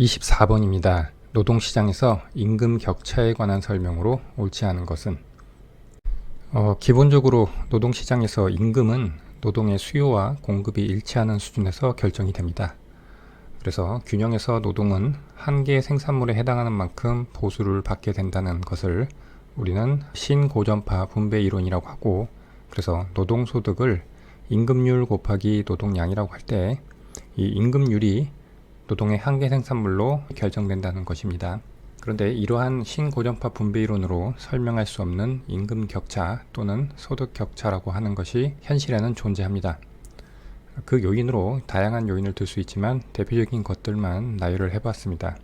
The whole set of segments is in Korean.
24번입니다. 노동시장에서 임금 격차에 관한 설명으로 옳지 않은 것은 기본적으로 노동시장에서 임금은 노동의 수요와 공급이 일치하는 수준에서 결정이 됩니다. 그래서 균형에서 노동은 한 개의 생산물에 해당하는 만큼 보수를 받게 된다는 것을 우리는 신고전파 분배 이론이라고 하고, 그래서 노동소득을 임금률 곱하기 노동량이라고 할 때 이 임금률이 노동의 한계 생산물로 결정된다는 것입니다. 그런데 이러한 신고전파 분배 이론으로 설명할 수 없는 임금 격차 또는 소득 격차라고 하는 것이 현실에는 존재합니다. 그 요인으로 다양한 요인을 들 수 있지만 대표적인 것들만 나열을 해봤습니다.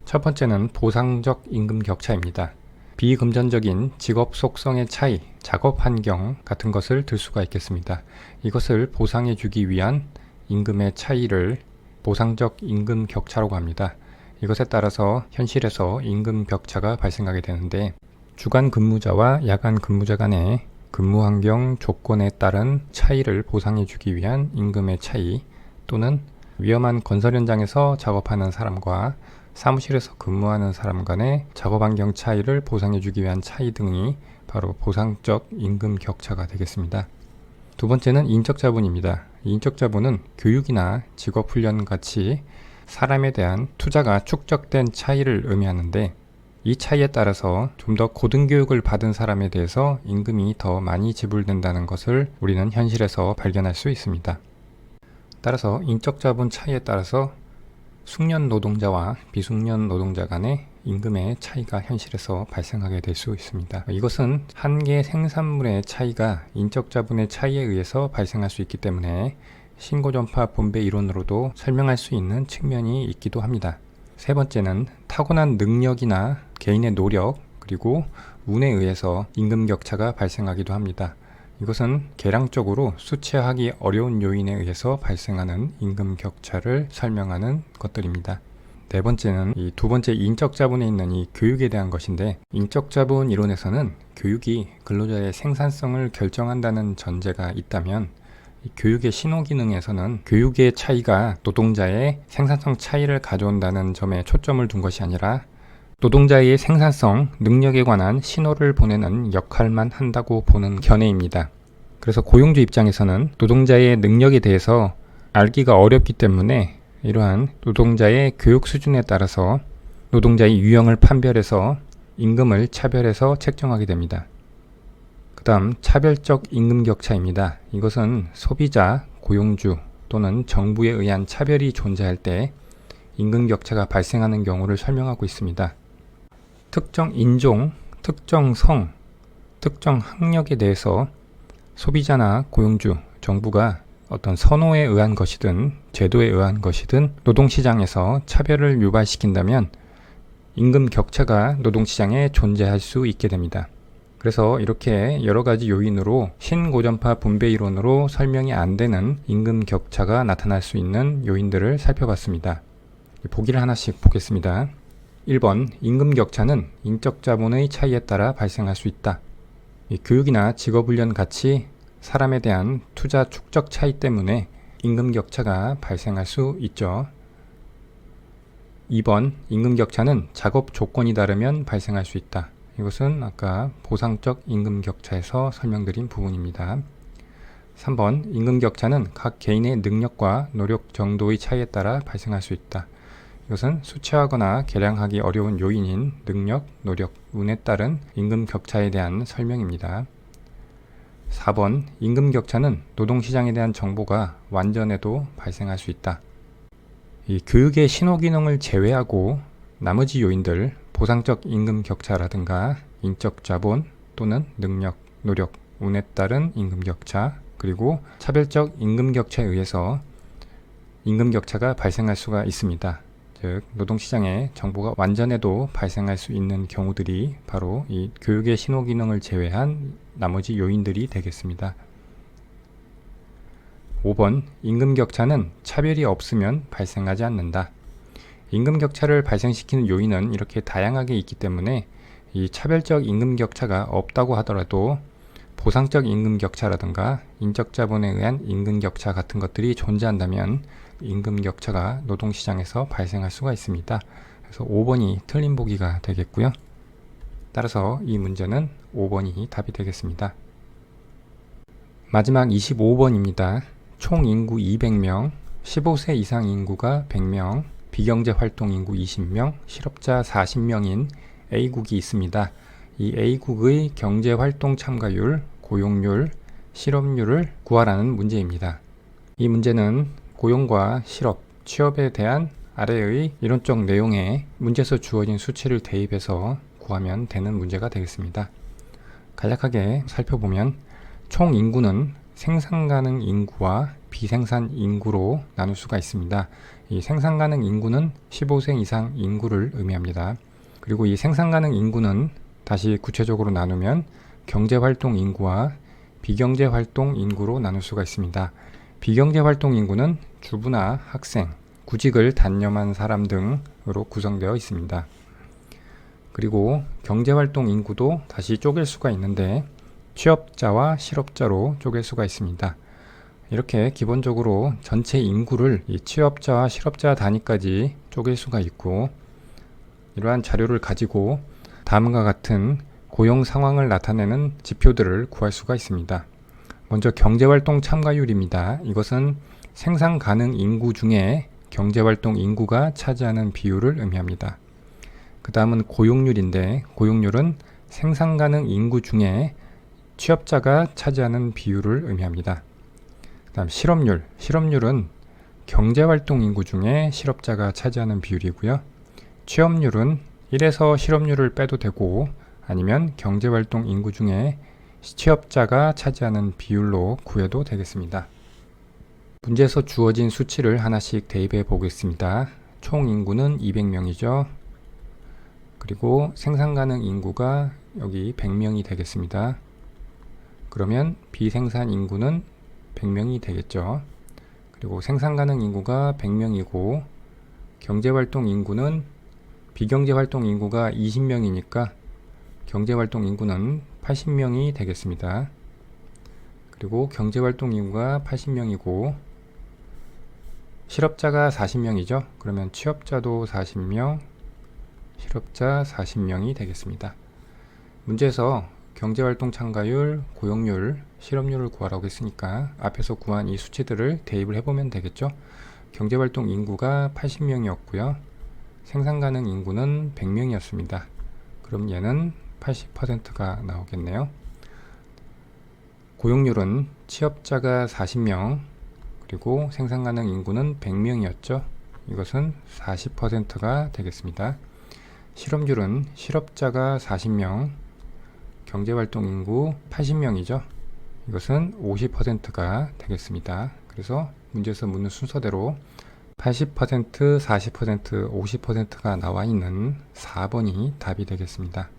첫 번째는 보상적 임금 격차입니다. 비금전적인 직업 속성의 차이, 작업 환경 같은 것을 들 수가 있겠습니다. 이것을 보상해 주기 위한 임금의 차이를 보상적 임금 격차라고 합니다. 이것에 따라서 현실에서 임금 격차가 발생하게 되는데, 주간 근무자와 야간 근무자 간의 근무 환경 조건에 따른 차이를 보상해 주기 위한 임금의 차이, 또는 위험한 건설 현장에서 작업하는 사람과 사무실에서 근무하는 사람 간의 작업 환경 차이를 보상해 주기 위한 차이 등이 바로 보상적 임금 격차가 되겠습니다. 두 번째는 인적 자본입니다. 인적 자본은 교육이나 직업훈련 같이 사람에 대한 투자가 축적된 차이를 의미하는데, 이 차이에 따라서 좀 더 고등교육을 받은 사람에 대해서 임금이 더 많이 지불된다는 것을 우리는 현실에서 발견할 수 있습니다. 따라서 인적 자본 차이에 따라서 숙련 노동자와 비숙련 노동자 간의 임금의 차이가 현실에서 발생하게 될 수 있습니다. 이것은 한 개의 생산물의 차이가 인적 자본의 차이에 의해서 발생할 수 있기 때문에 신고전파 분배 이론으로도 설명할 수 있는 측면이 있기도 합니다. 세 번째는 타고난 능력이나 개인의 노력 그리고 운에 의해서 임금 격차가 발생하기도 합니다. 이것은 계량적으로 수치하기 어려운 요인에 의해서 발생하는 임금 격차를 설명하는 것들입니다. 네 번째는 이 두 번째 인적 자본에 있는 이 교육에 대한 것인데, 인적 자본 이론에서는 교육이 근로자의 생산성을 결정한다는 전제가 있다면, 이 교육의 신호 기능에서는 교육의 차이가 노동자의 생산성 차이를 가져온다는 점에 초점을 둔 것이 아니라 노동자의 생산성, 능력에 관한 신호를 보내는 역할만 한다고 보는 견해입니다. 그래서 고용주 입장에서는 노동자의 능력에 대해서 알기가 어렵기 때문에 이러한 노동자의 교육 수준에 따라서 노동자의 유형을 판별해서 임금을 차별해서 책정하게 됩니다. 그 다음 차별적 임금 격차입니다. 이것은 소비자, 고용주 또는 정부에 의한 차별이 존재할 때 임금 격차가 발생하는 경우를 설명하고 있습니다. 특정 인종, 특정 성, 특정 학력에 대해서 소비자나 고용주, 정부가 어떤 선호에 의한 것이든 제도에 의한 것이든 노동시장에서 차별을 유발시킨다면 임금 격차가 노동시장에 존재할 수 있게 됩니다. 그래서 이렇게 여러 가지 요인으로 신고전파 분배 이론으로 설명이 안 되는 임금 격차가 나타날 수 있는 요인들을 살펴봤습니다. 보기를 하나씩 보겠습니다. 1번, 임금 격차는 인적 자본의 차이에 따라 발생할 수 있다. 교육이나 직업훈련 같이 사람에 대한 투자 축적 차이 때문에 임금 격차가 발생할 수 있죠. 2번, 임금 격차는 작업 조건이 다르면 발생할 수 있다. 이것은 아까 보상적 임금 격차에서 설명드린 부분입니다. 3번, 임금 격차는 각 개인의 능력과 노력 정도의 차이에 따라 발생할 수 있다. 이것은 수치하거나 계량하기 어려운 요인인 능력, 노력, 운에 따른 임금 격차에 대한 설명입니다. 4번, 임금 격차는 노동시장에 대한 정보가 완전해도 발생할 수 있다. 이 교육의 신호 기능을 제외하고 나머지 요인들, 보상적 임금 격차라든가 인적 자본 또는 능력, 노력, 운에 따른 임금 격차, 그리고 차별적 임금 격차에 의해서 임금 격차가 발생할 수가 있습니다. 즉, 노동시장에 정보가 완전해도 발생할 수 있는 경우들이 바로 이 교육의 신호 기능을 제외한 나머지 요인들이 되겠습니다. 5번, 임금 격차는 차별이 없으면 발생하지 않는다. 임금 격차를 발생시키는 요인은 이렇게 다양하게 있기 때문에 이 차별적 임금 격차가 없다고 하더라도 보상적 임금 격차라든가 인적 자본에 의한 임금 격차 같은 것들이 존재한다면 임금 격차가 노동시장에서 발생할 수가 있습니다. 그래서 5번이 틀린 보기가 되겠고요. 따라서 이 문제는 5번이 답이 되겠습니다. 마지막 25번입니다. 총 인구 200명, 15세 이상 인구가 100명, 비경제 활동 인구 20명, 실업자 40명인 A국이 있습니다. 이 A국의 경제 활동 참가율, 고용률, 실업률을 구하라는 문제입니다. 이 문제는 고용과 실업, 취업에 대한 아래의 이론적 내용에 문제에서 주어진 수치를 대입해서 구하면 되는 문제가 되겠습니다. 간략하게 살펴보면 총 인구는 생산 가능 인구와 비생산 인구로 나눌 수가 있습니다. 이 생산 가능 인구는 15세 이상 인구를 의미합니다. 그리고 이 생산 가능 인구는 다시 구체적으로 나누면 경제활동 인구와 비경제활동 인구로 나눌 수가 있습니다. 비경제활동 인구는 주부나 학생, 구직을 단념한 사람 등으로 구성되어 있습니다. 그리고 경제활동 인구도 다시 쪼갤 수가 있는데 취업자와 실업자로 쪼갤 수가 있습니다. 이렇게 기본적으로 전체 인구를 이 취업자와 실업자 단위까지 쪼갤 수가 있고, 이러한 자료를 가지고 다음과 같은 고용 상황을 나타내는 지표들을 구할 수가 있습니다. 먼저 경제활동 참가율입니다. 이것은 생산 가능 인구 중에 경제활동 인구가 차지하는 비율을 의미합니다. 그 다음은 고용률인데, 고용률은 생산 가능 인구 중에 취업자가 차지하는 비율을 의미합니다. 그 다음 실업률, 실업률은 경제활동 인구 중에 실업자가 차지하는 비율이고요. 취업률은 1에서 실업률을 빼도 되고 아니면 경제활동 인구 중에 취업자가 차지하는 비율로 구해도 되겠습니다. 문제에서 주어진 수치를 하나씩 대입해 보겠습니다. 총 인구는 200명이죠. 그리고 생산 가능 인구가 여기 100명이 되겠습니다. 그러면 비생산 인구는 100명이 되겠죠. 그리고 생산 가능 인구가 100명이고 경제활동 인구는 비경제활동 인구가 20명이니까 경제활동 인구는 80명이 되겠습니다. 그리고 경제활동 인구가 80명이고 실업자가 40명이죠. 그러면 취업자도 40명, 실업자 40명이 되겠습니다. 문제에서 경제활동 참가율, 고용률, 실업률을 구하라고 했으니까 앞에서 구한 이 수치들을 대입을 해보면 되겠죠. 경제활동 인구가 80명이었고요. 생산 가능 인구는 100명이었습니다. 그럼 얘는 80%가 나오겠네요. 고용률은 취업자가 40명, 그리고 생산 가능 인구는 100명이었죠. 이것은 40%가 되겠습니다. 실업률은 실업자가 40명, 경제활동 인구 80명이죠. 이것은 50%가 되겠습니다. 그래서 문제에서 묻는 순서대로 80%, 40%, 50%가 나와 있는 4번이 답이 되겠습니다.